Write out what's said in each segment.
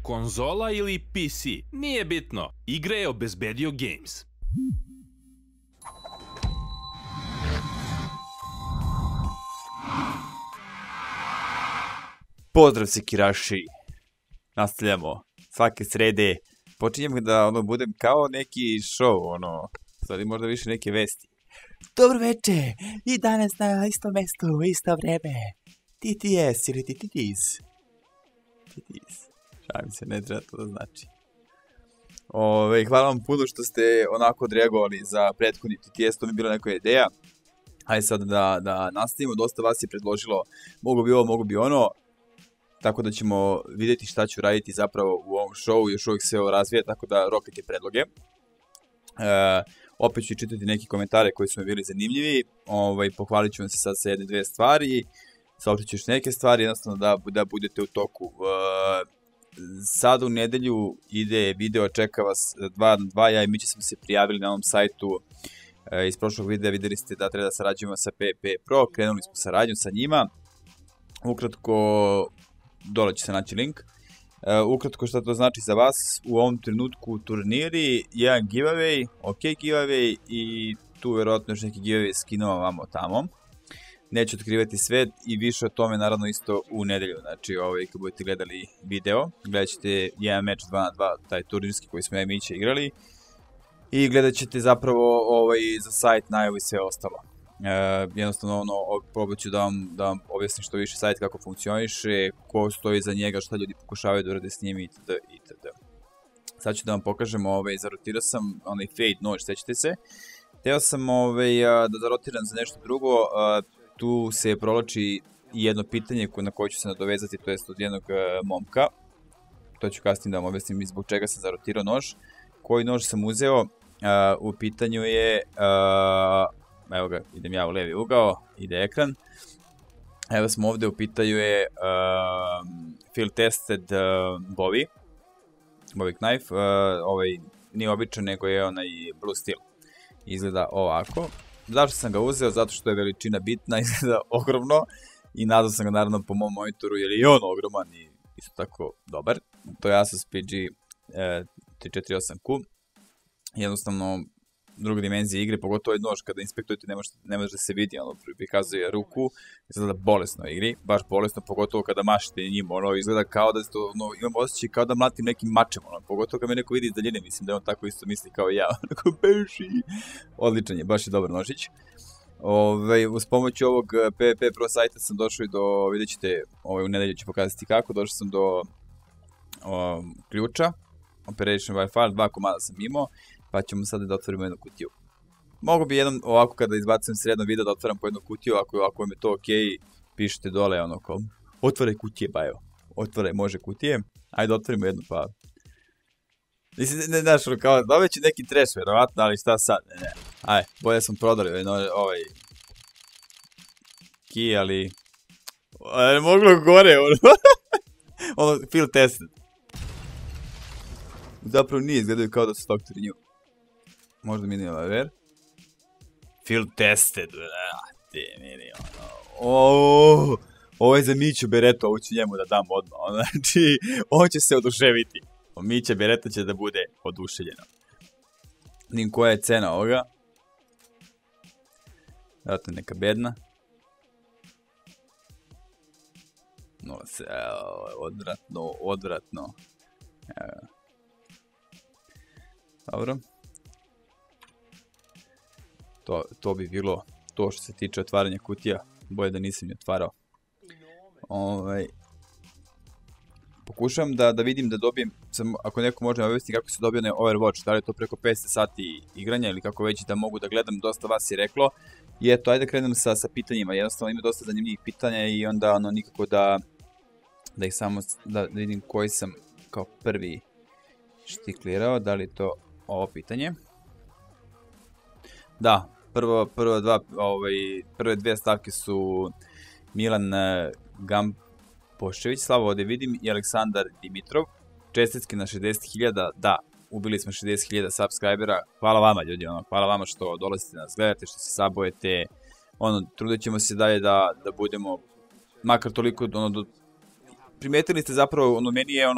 konzola ili PC, nije bitno. Igre je obezbedio Games. Pozdrav sekiraši, nastavljamo svake srede, počinjem da budem kao neki show, stvari možda više neke vesti. Dobro veče, i danas na isto mesto, isto vreme, TTS ili TTS. Šalim se, ne treba to da znači. Hvala vam puno što ste onako odreagovali za prethodni TTS, to mi je bila neka ideja. Hajde sad da nastavimo, dosta vas je predložilo, mogu bi ovo, mogu bi ono. Tako da ćemo vidjeti šta ću raditi zapravo u ovom showu, još uvijek se ovo razvija, tako da rokajte predloge. Opet ću čitati neki komentare koji su mi bili zanimljivi, pohvalit ću vam se sad sa jedne, dve stvari, saopćit ću još neke stvari, jednostavno da budete u toku. Sad u nedelju ide video, čeka vas 2 na 2, ja i mi smo se prijavili na ovom sajtu. Iz prošlog videa vidjeli ste da treba da sarađujemo sa PP Pro, krenuli smo saradnju sa njima. Ukratko, dole će se naći link. Ukratko šta to znači za vas, u ovom trenutku turniri, jedan giveaway, ok giveaway i tu vjerojatno još neki giveaway skinova vamo tamo. Neću otkrivati sve i više o tome naravno isto u nedelju, znači kad budete gledali video, gledat ćete jedan meč 2 na 2, taj turnirski koji smo ja i Mića igrali i gledat ćete zapravo za sajt, najavu i sve ostalo. Jednostavno probat ću da vam objasnim što više sajt kako funkcioniše, ko stoji za njega, šta ljudi pokušavaju da urade s njim itd. Sad ću da vam pokažem, zarotirao sam onaj fade nož, sećate se. Hteo sam da zarotiram za nešto drugo, tu se provlači jedno pitanje na koje ću se nadovezati, to jest od jednog momka. To ću kasnije da vam objasnim i zbog čega sam zarotirao nož. Koji nož sam uzeo, u pitanju je... Evo ga, idem ja u levi ugao, ide ekran. Evo smo ovdje, u pitanju je Field Tested Bowie Knife. Nije običan, nego je onaj Blue Steel. Izgleda ovako. Zašto sam ga uzeo? Zato što je veličina bitna, izgleda ogromno. I nadao sam ga naravno po mom monitoru, jer je i on ogroman i isto tako dobar. To je Asus PG 348Q. Jednostavno, druga dimenzija igre, pogotovo ovaj nož kada inspektujete ne može da se vidi, prikazuje ruku, izgleda bolesno u igri, baš bolesno, pogotovo kada mašite njim, izgleda kao da imam osjećaj kao da mlatim nekim mačem, pogotovo kada me neko vidi iz daljine, mislim da on tako isto misli kao i ja, beži. Odličan je, baš je dobar nožić. Uz pomoć ovog PP Pro sajta sam došao i do, vidjet ćete, u nedelju ću pokazati kako, došao sam do ključa, Operation Wi-Fi, 2 komada sam imao, pa ćemo sada da otvorimo jednu kutiju. Mogu bi jednom ovako kada izbacim sredno video da otvaram po jednu kutiju, ako vam je to ok, pišite dole kao otvaraj kutije, ba evo, otvaraj može kutije, ajde otvorimo jednu pa... Mislim, ne znaš, kao dobit će neki trash verovatno, ali šta sad, ne, ajde, bolje sam prodali key, ali... Ne moglo gore, field tested. Zapravo nije, izgledaju kao da su doktori nju. Možda mi nije ver. Field tested, ovo je za Miću Beretu, ovo ću njemu da dam odmah, znači, on će se oduševiti. Mića Bereta će da bude oduševljena. Vidim koja je cena ovoga. Vjerojatno neka bedna. Odvratno. Dobro. To bi bilo to što se tiče otvaranja kutija. Bolje da nisam ni otvarao. Pokušavam da vidim da dobijem, ako neko može me obavesti kako se dobio na Overwatch, da li je to preko 500 sati igranja ili kako već da mogu da gledam, dosta vas je reklo. I eto, ajde da krenem sa pitanjima, jednostavno ima dosta zanimljivih pitanja i onda nikako da ih samo, da vidim koji sam kao prvi štiklirao, da li je to ovo pitanje. Da, prve dve stavke su Milan Gampošević, Slavo ovdje vidim, i Aleksandar Dimitrov. Čestitke na 60.000, da, ubili smo 60.000 subscribera, hvala vama ljudi, hvala vama što dolazite nas gledate, što se sabojete, trudit ćemo se dalje da budemo, makar toliko, primetili ste zapravo, meni je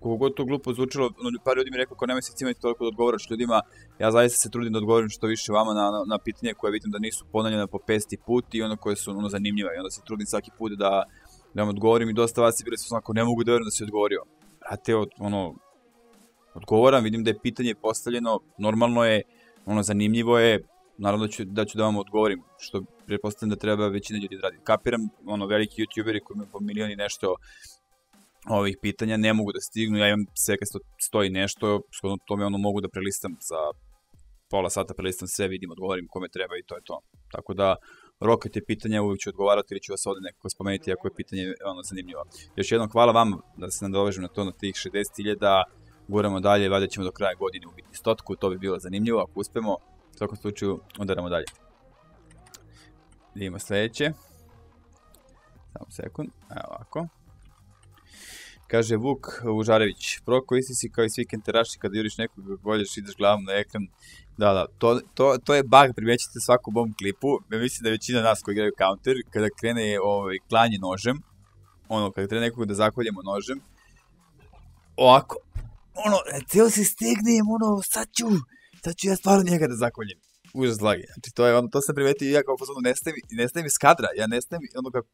koliko god to glupo zvučilo, par ljudi mi rekao kao nemoj se cimati toliko da odgovaraš ljudima, ja zaista se trudim da odgovorim što više vama na pitanje koje vidim da nisu ponavljene po 50 put i ono koje su zanimljiva i onda se trudim svaki put da vam odgovorim i dosta vas je bili su onako ne mogu da verujem da si odgovorio. Brate, odgovoram, vidim da je pitanje postavljeno, normalno je, zanimljivo je, naravno da ću da vam odgovorim, što pretpostavljam da treba većina ljudi da radi. Kapiram, veliki youtuberi koji imaju po milion i nešto ovih pitanja ne mogu da stignu, ja imam sve kad stoji nešto, shodno tome mogu da prelistam za pola sata, prelistam sve, vidim, odgovorim kome treba i to je to. Tako da, rokajte pitanja, uvijek ću odgovarati ili ću vas ovdje nekako spomenuti ako je pitanje zanimljivo. Još jednom hvala vam da se nadovežem na to na tih 60.000, guramo dalje, valjda ćemo do kraja godine ubiti 100, to bi bilo zanimljivo, ako uspemo, u svakom slučaju udaramo dalje. Vidimo sljedeće. Samo sekund, evo ovako. Kaže Vuk Užarević, Proko, isti si kao i svi kenteraši kada juriš nekoga golješ, ideš glavom na ekran. Da, to je bug, primećite svaku bom klipu. Ja mislim da većina nas koji igraju counter, kada krene klanje nožem, kada treba nekoga da zakoljemo nožem, ovako, cijelo se stegnem, sad ću ja stvarno njega da zakoljem. Užas lagi. Znači, to sam primetio i ja kao pozorno nestajem iz kadra. Ja nestajem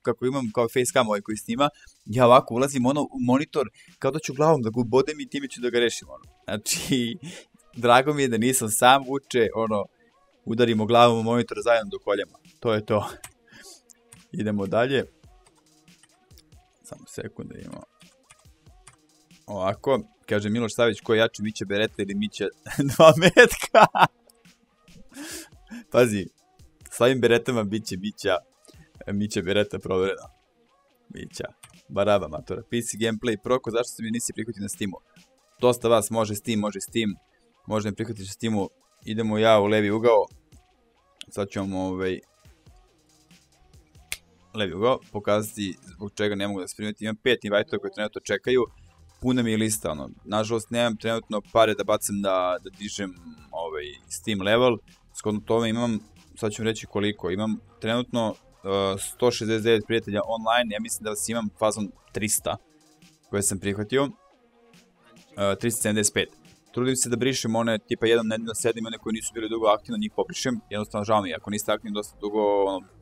kako imam kao facecam ovaj koji snima. Ja ovako ulazim u monitor kao da ću glavom da ga ubodem i time ću da ga rešim. Znači, drago mi je da nisam sam uče, udarimo glavom u monitor zajedno do koljama. To je to. Idemo dalje. Samo sekund da imamo. Ovako, kaže Miloš Savić, ko je jači, Mića Bereta ili Mića 2 metka? Pazi, s ovim beretama bit će Mića Bereta proverena. Mića, baraba matora. PC Gameplay, Proko, zašto se mi nisi prihvatio na Steamu? Dosta vas može Steam, može me prihvatiti na Steamu. Idemo ja u levi ugao. Sad ću vam levi ugao pokazati zbog čega ne mogu da se primeti. Imam 5 invajtora koji trenutno čekaju. Puna mi je lista, nažalost nemam trenutno pare da bacam da dižem Steam level. Shodno tome imam, sad ću vam reći koliko, imam trenutno 169 prijatelja online, ja mislim da vas imam fazom 300 koje sam prihvatio, 375. Trudim se da brišem one tipa jednom nedeljno sedim, one koji nisu bili dugo aktivno, njih pobrišem, jednostavno žao mi je, ako niste aktivni dosta dugo,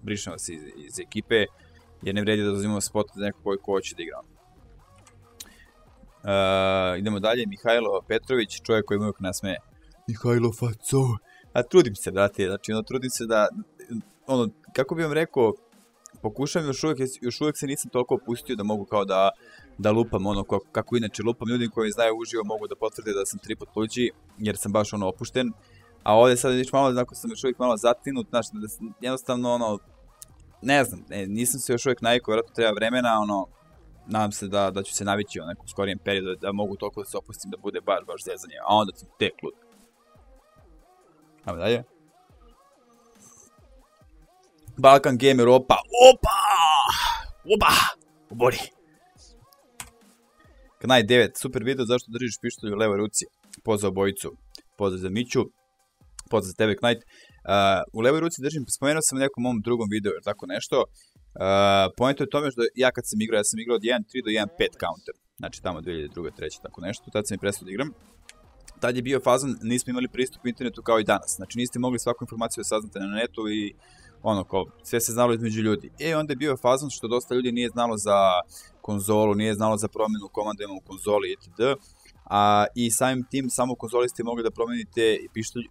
brišem vas iz ekipe, jer ne vredi da uzimamo spot za neko ko hoće da igram. Idemo dalje, Mihajlo Petrović, čovjek koji uvijek nasmeje. Mihajlo faco. A trudim se, brate, znači trudim se da, kako bi vam rekao, pokušam još uvijek se nisam toliko opustio da mogu kao da lupam kako inače lupam. Ljudi koji znaju uživo mogu da potvrde da sam 3 put luđi, jer sam baš opušten. A ovdje sad vidiš malo, znako sam još uvijek malo zatinut, znači da jednostavno, ne znam, nisam se još uvijek navikao, vjerojatno treba vremena, nadam se da ću se navići u nekom skorijem periodu, da mogu toliko da se opustim da bude baš zezanje, a onda sam tek lud. Ajmo dalje. Balkan Gamer, opa! Ubori! Knaj 9, super video, zašto držiš pištolj u levoj ruci? Pozdrav obojicu. Pozdrav za Miću. Pozdrav za tebe, Knajt. U levoj ruci držim, spomenuo sam u nekom mom drugom videu, jer tako nešto. Point je u tome što ja kad sam igrao od 1.3 do 1.5 counter. Znači tamo 2002. 2003. tako nešto. Tad sam i prestao da igram. Tad je bio fazan, nismo imali pristup internetu kao i danas. Znači niste mogli svaku informaciju saznati na netu i sve se znalo između ljudi. Onda je bio fazan što dosta ljudi nije znalo za konzolu, nije znalo za promjenu komandama u konzoli itd. I samim tim samo konzolisti mogli da promenite pištolj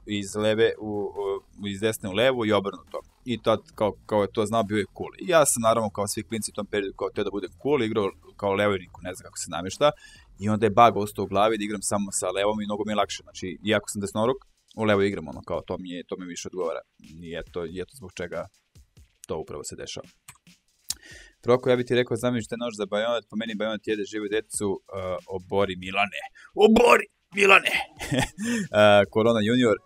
iz desne u levu i obrnuto. I tad kao je to znao bio je cool. I ja sam naravno kao svi klinci u tom periodu kao teo da budem cool, igrao kao levojniku, ne znam kako se namješta. I onda je bug ostao u glavi da igram samo sa levom i mnogo mi je lakše. Znači, iako sam desnoruk, u levo igram kao to mi više odgovara. I eto zbog čega to upravo se dešava. Proko, ja bih ti rekao, znam što je nož za Bajonet, po meni Bajonet jede živu decu, obori Milane. Obori Milane! Korona Junior.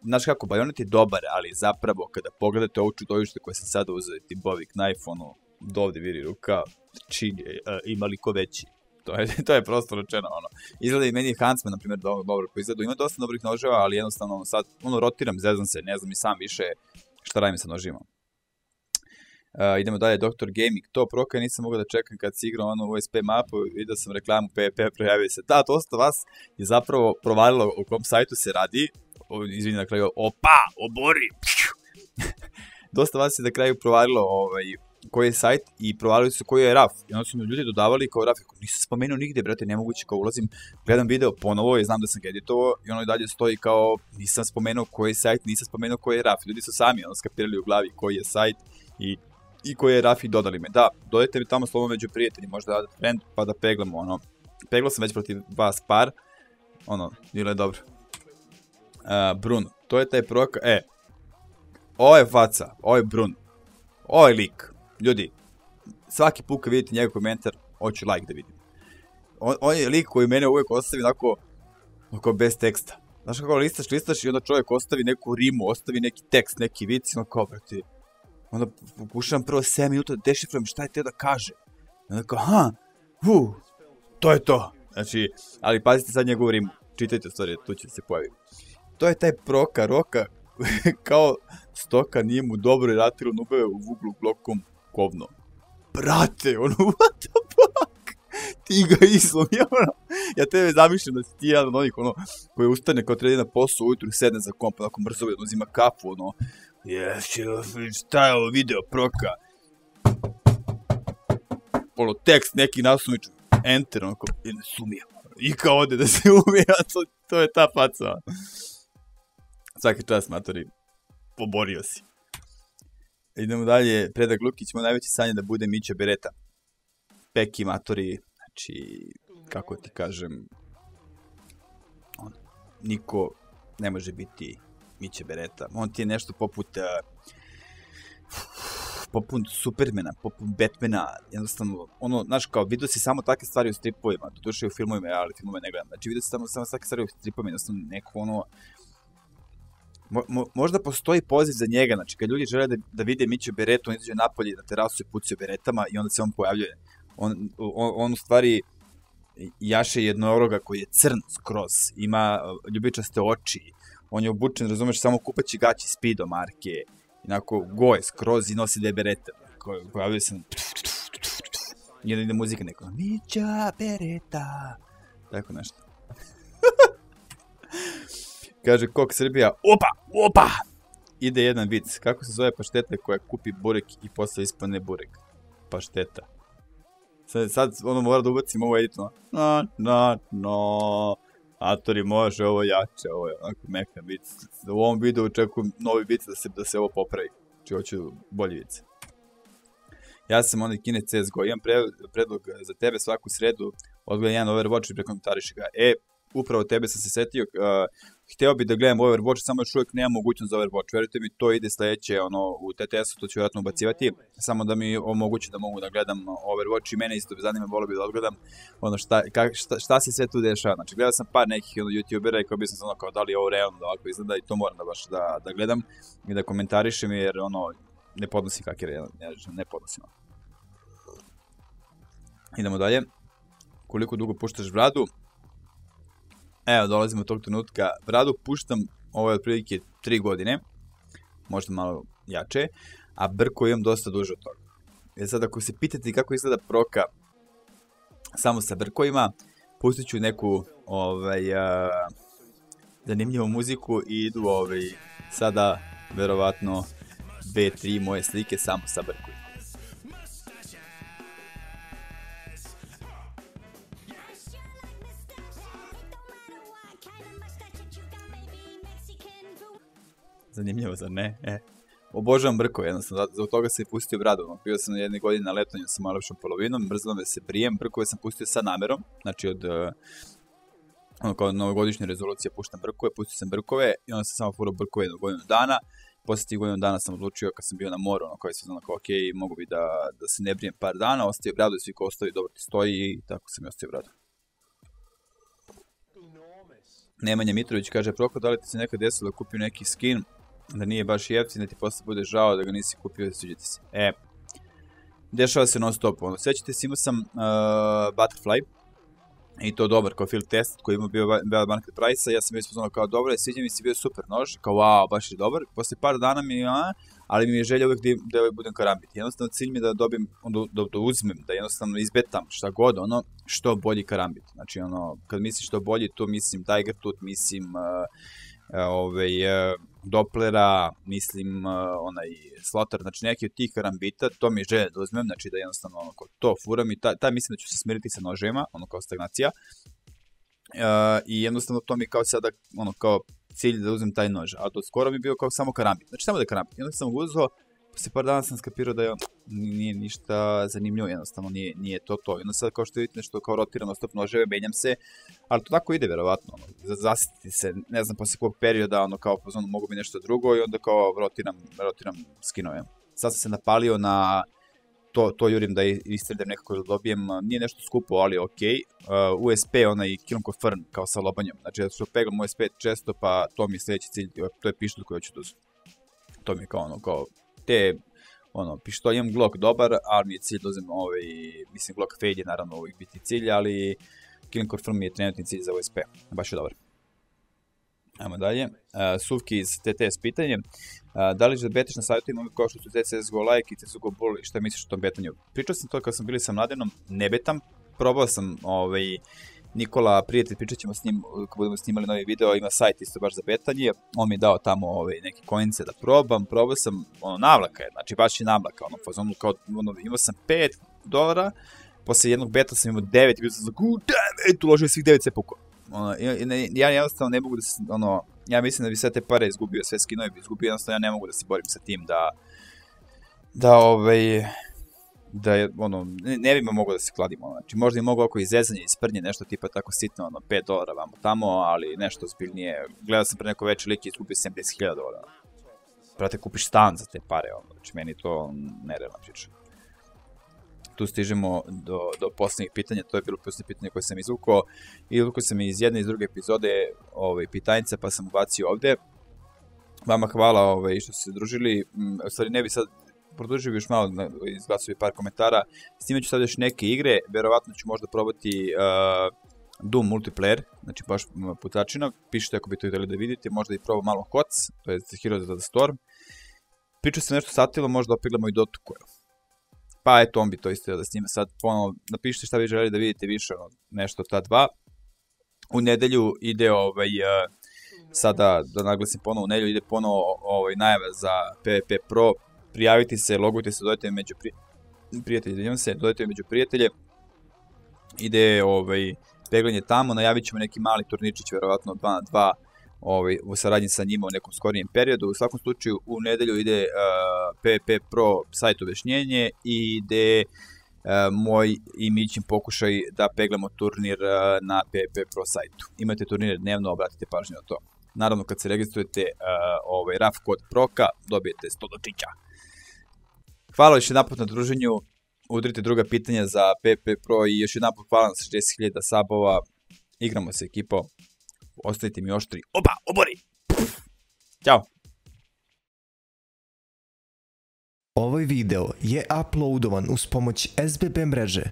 Znaš kako, Bajonet je dobar, ali zapravo kada pogledate ovu čudovište koje sam sada uzeo, Tibovi Knife, do ovdje viri ruka, čin je imali ko veći. To je prosto rečeno, Izgleda i meni Huntsman, na primjer, dobro po izgledu. Ima dosta dobrih noževa, ali jednostavno sad, rotiram, zezam se, ne znam i sam više šta radim sa nožima. Idemo dalje, Dr. Gaming, to proka nisam mogao da čekam kad si igrao ono OSP mapu, vidio sam reklamu PvP, projavio se. Da, dosta vas je zapravo provalilo o kom sajtu se radi, izvini na kraju, opa, obori, dosta vas je na kraju provalilo koji je sajt i provalili su koji je RAF. I onda su mi ljudi dodavali kao RAF. Nisam spomenuo nigde, brate, nemoguće, kao ulazim, gledam video ponovo i znam da sam ga editovao i ono i dalje stoji kao nisam spomenuo koji je sajt, nisam spomenuo koji je RAF. Ljudi su sami ono skapirali u glavi koji je sajt i koji je RAF i dodali me. Da, dodajte mi tamo slovo među prijatelji, možda da friend pa da peglamo ono. Peglao sam već protiv vas par, ono, bilo je dobro. Bruno, to je taj proka, ovo je faca, ovo je Bruno, ovo je lik. Ljudi, svaki put kad vidite njegov komentar, hoću like da vidim. On je lik koji mene uvijek ostavi onako bez teksta. Znaš kako listaš i onda čovjek ostavi neku rimu, ostavi neki tekst, neki vic, ono kao, brate, onda pokušavam prvo 7 minuta da dešifrujem šta je te da kaže. I onda kao, to je to. Znači, ali pazite sad njegovu rimu, čitajte u stvari, tu će se pojaviti. To je taj roka, kao stoka nije mu dobro i ratiru nubeve u vuglu blokom kovno. Brate, ono, what the fuck? Ti ga izlomio, ono. Ja tebe zamišljam da si ti jedan od onih, ono, koji ustane kao treba na posao ujutru i sedne za komp, onako mrzove, uzima kafu, ono. Šta je ovo video, proka? Ono, tekst neki nasumičan, enter, onako, i ne sumija. I kao ode da se umija, to je ta faca. Svaki čas, matori, poborio si. Idemo dalje, Predrag Lukić, moj najveći san je da bude Mića Bereta. Peki, matori, znači, kako ti kažem, niko ne može biti Mića Bereta. On ti je nešto poput Supermana, poput Batmana, jednostavno, ono, znaš, kao, vidio si samo takve stvari u stripovima, doduše u filmovima, ali filmove ne gledam, znači vidio si samo takve stvari u stripovima, jednostavno, neko, ono, možda postoji poziv za njega, znači kad ljudi žele da vide Miću Beretu, on izađe napolje na terasu i pucaju beretama i onda se on pojavljuje. On u stvari jaše jednoroga koji je crn skroz, ima ljubičaste oči, on je obučen, razumeš, samo kupaći gaći Speedo marke, inako goje skroz i nosi dve berete, pojavljuje se i onda ide muzika neko Mića Bereta, tako nešto. Kaže Kok Srbija, opa! Ide jedan vic, kako se zove pašteta koja kupi burek i posle ispane burek? Pašteta. Sad ono mora da ubacim ovo editno. No. Atori može, ovo jače, ovo je onako mekan vic. U ovom videu očekujem novi vic da se ovo popravi. Znači hoću bolji vic. Ja sam onaj Kine CSGO, imam predlog za tebe svaku sredu, odgledam jedan Overwatch i prekomentariši ga. Upravo tebe sam se setio, hteo bi da gledam Overwatch, samo još uvijek nemam mogućnost za Overwatch, verujte mi, to ide sledeće, ono, u TTS-u, to ću vjerojatno ubacivati, samo da mi omogući da mogu da gledam Overwatch i mene isto bi zanima, volio bi da odgledam, ono, šta se sve tu dešava, znači gledao sam par nekih youtubera i kao bi sam ono, kao da li je ovo realno da ovako izgleda i to moram da baš da gledam i da komentarišem jer, ono, ne podnosim hakere, ne podnosim. Idemo dalje, koliko dugo puštaš bradu? Evo, dolazimo od tog trenutka. Bradu puštam, ovo je otprilike 3 godine, možda malo jače, a brko imam dosta duže od toga. Jer sad, ako se pitate kako izgleda proka samo sa brkovima, pustit ću neku zanimljivu muziku i idu sada, verovatno, 2-3 moje slike samo sa brkovima. Zanimljivo, zar ne? Obožavam brkove, jednostavno, zbog toga sam i pustio bradu. Bio sam jedne godine na letanju sa malo lepšom polovinom, mrzilo me se brijem, brkove sam pustio sa namerom, znači od kao novogodišnje rezolucije puštam brkove, pustio sam brkove i onda sam samo furao brkove jednu godinu dana. Posle tih godinu dana sam odlučio kad sam bio na moru, koji sam znao kao ok, mogu bi da se ne brijem par dana, ostavio bradu i svi ko ostavi dobro ti stoji i tako sam i ostavio bradu. Nemanja Mitrović kaže, Proko, da li ti se nekad desilo da kupio neki skin, da nije baš jeftin, da ti posle bude žao da ga nisi kupio i sviđa ti se. Dešava se non stop. Sjećate se, imao sam Butterfly, i to dobar kao field test koji ima bio market price-a, ja sam već spoznao kao dobro, sviđa mi se, bio super nož, kao wow, baš je dobar. Posle par dana mi ali mi je želja uvek da budem karambit. Jednostavno cilj mi je da dobijem, da uzmem, da jednostavno izbetam šta god, što bolji karambit. Znači, kad mislim što bolji, to mislim Tiger Tooth, mislim Dopplera, mislim onaj Slaughter, znači neki od tih karambita, to mi je želja da uzmem, znači da jednostavno to furam i taj mislim da ću se smiriti sa nožema, kao stagnacija. I jednostavno to mi je kao sada, kao cilj da uzmem taj nož, a do skoro mi je bio kao samo karambit, znači samo da je karambit. Jednostavno sam uzeo, posle par dana sam skapirao da nije ništa zanimljivo, jednostavno nije to. I onda sad kao što vidite nešto kao rotiram stop noževe, menjam se, ali to tako ide verovatno, zasititi se, ne znam posle kog perioda, kao pozvano mogu bi nešto drugo i onda kao rotiram skinove. Sad sam se napalio na to jurim da istredem nekako da dobijem, nije nešto skupo, ali okej. USP, onaj Kill Confirm kao sa lobanjom, znači da što peglam USP često, pa to mi je sljedeći cilj, to je pištolj koji hoću da uzem. To mi je kao te, pištolj imam Glock dobar, ali mi je cilj da uzem mislim Glock Fade je naravno uvijek biti cilj, ali Kill Confirm mi je trenutni cilj za USP, baš je dobar. Ajmo dalje, Suvki iz TTS pitanje, da li da betaš na savjetima kao što su CSGO Like i CSGO Bull i šta misliš o tom betanju? Pričao sam to kad sam bili sa Mladenom, ne betam, probao sam Nikola, prijatelj, pričat ćemo s njim kad budemo snimali novi video, ima sajt isto baš za betanje, on mi je dao tamo neke coince da probao sam, navlaka je, znači baš je navlaka, imao sam $5, posle jednog beta sam imao 9 i bio sam uložio svih 9 se pukao. Ja jednostavno ne mogu da se, ja mislim da bi sve te pare izgubio, sve skinove bi izgubio, jednostavno ja ne mogu da se borim sa tim ne bi mogao da se kladim, znači možda i mogu oko izrezanje, isprdnje, nešto tipa tako sitno, $5 vamo tamo, ali nešto zbiljnije, gledao sam pre neko veće lik i izgubio $70,000. Prate, kupiš stan za te pare, znači meni to nerealna priča. Tu stižemo do posljednjih pitanja, to je bilo posljednje pitanje koje sam izvukao. Izvukao sam iz jedne i iz druge epizode pitanjice, pa sam ubacio ovde. Vama hvala što ste se družili. U stvari ne bi sad produžio još malo, izglasio par komentara. Snimat ću sad još neke igre, verovatno ću možda probati Doom multiplayer, znači baš putačina. Pišite ako bi to htjeli da vidite, možda i probam malo HOTS, to je Heroes of the Storm. Pričao sam nešto s Atilom, možda opeglamo i Dotu koju. Pa eto, on bi to isto da snima sad, ponovo napišite šta vi želeli da vidite više, nešto od ta dva. U nedelju ide, sada da naglasim ponovo, u nedelju ide ponovo najava za PvP Pro, prijavite se, logujte se, dodajte me među prijatelje, ide peglanje tamo, najavit ćemo neki mali turnirčić, verovatno 2 na 2, u saradnji sa njima u nekom skorijem periodu. U svakom slučaju u nedelju ide PvP Pro sajt objašnjenje i ide moj i Mićin pokušaj da peglamo turnir na PvP Pro sajtu. Imate turnire dnevno, obratite pažnju na to. Naravno kad se registrujete RAF kod PROKA dobijete $100. Hvala još jedanput na druženju, udrite druga pitanja za PvP Pro i još jedanput hvala na 60.000 sabova, igramo se ekipo. Ostavite mi oštri. Opa, obori! Ćao! Ovaj video je uploadovan uz pomoć SBB mreže.